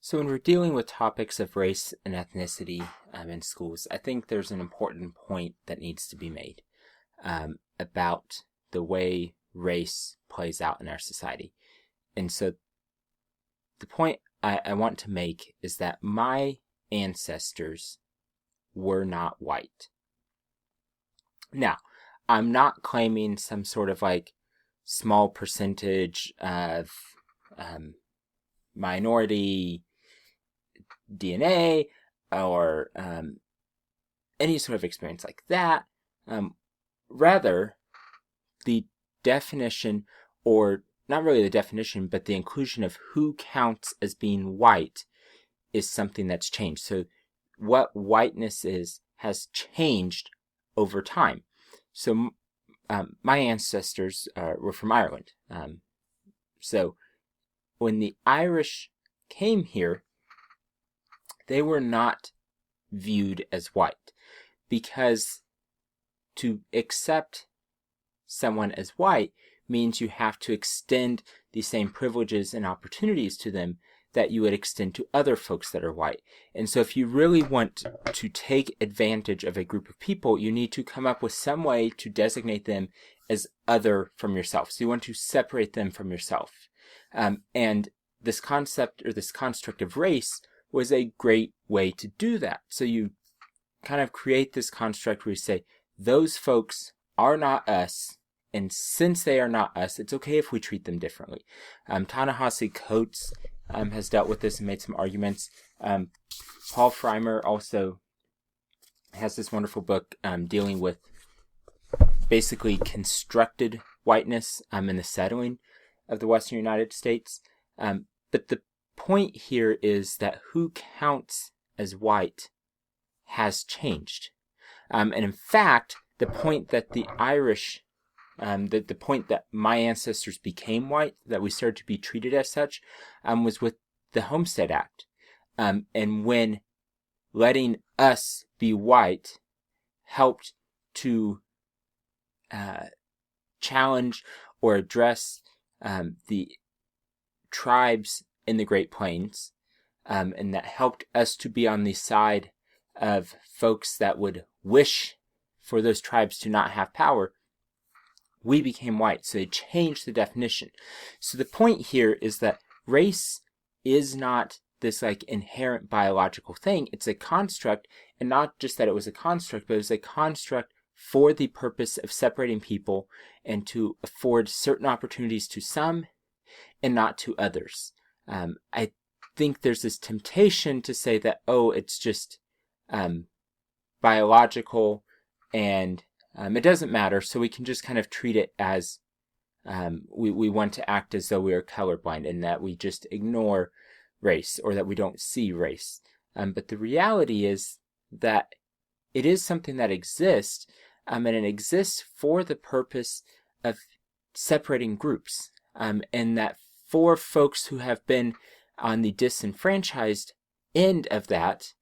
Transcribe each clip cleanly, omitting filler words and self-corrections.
So when we're dealing with topics of race and ethnicity in schools, I think there's an important point that needs to be made about the way race plays out in our society. And so the point I want to make is that my ancestors were not white. Now, I'm not claiming some sort of small percentage of minority DNA or any sort of experience like that. Rather, the definition, or not really the definition, but the inclusion of who counts as being white is something that's changed. So what whiteness is has changed over time. So my ancestors were from Ireland. So when the Irish came here, they were not viewed as white, because to accept someone as white means you have to extend the same privileges and opportunities to them that you would extend to other folks that are white. And so if you really want to take advantage of a group of people, you need to come up with some way to designate them as other from yourself. So you want to separate them from yourself. And this concept, or this construct of race, was a great way to do that. So you kind of create this construct where you say, those folks are not us, and since they are not us, it's okay if we treat them differently. Ta-Nehisi Coates has dealt with this and made some arguments. Paul Freimer also has this wonderful book dealing with basically constructed whiteness in the settling of the Western United States. But the point here is that who counts as white has changed. And in fact, the point that the Irish, the point that my ancestors became white, that we started to be treated as such, was with the Homestead Act. And when letting us be white helped to challenge or address the tribes in the Great Plains, and that helped us to be on the side of folks that would wish for those tribes to not have power, we became white. So they changed the definition. So the point here is that race is not this inherent biological thing. It's a construct, and not just that it was a construct, but it was a construct for the purpose of separating people and to afford certain opportunities to some and not to others. I think there's this temptation to say that, it's just biological and it doesn't matter, so we can just kind of treat it as we want to act as though we are colorblind and that we just ignore race or that we don't see race. But the reality is that it is something that exists, and it exists for the purpose of separating groups, and that for folks who have been on the disenfranchised end of that,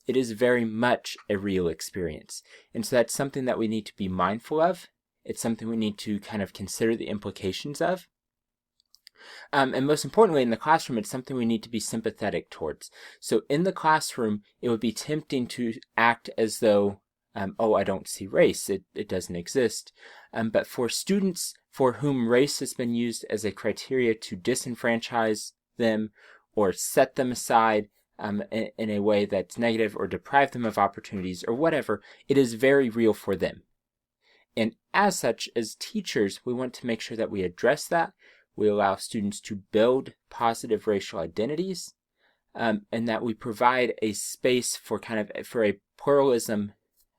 it is very much a real experience. And so that's something that we need to be mindful of. It's something we need to kind of consider the implications of. And most importantly, in the classroom, it's something we need to be sympathetic towards. So in the classroom, it would be tempting to act as though, I don't see race. It doesn't exist. But for students for whom race has been used as a criteria to disenfranchise them or set them aside in a way that's negative or deprive them of opportunities or whatever, it is very real for them. And as such, as teachers, we want to make sure that we address that. We allow students to build positive racial identities, and that we provide a space for for a pluralism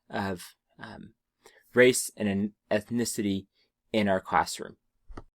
of race and an ethnicity in our classroom.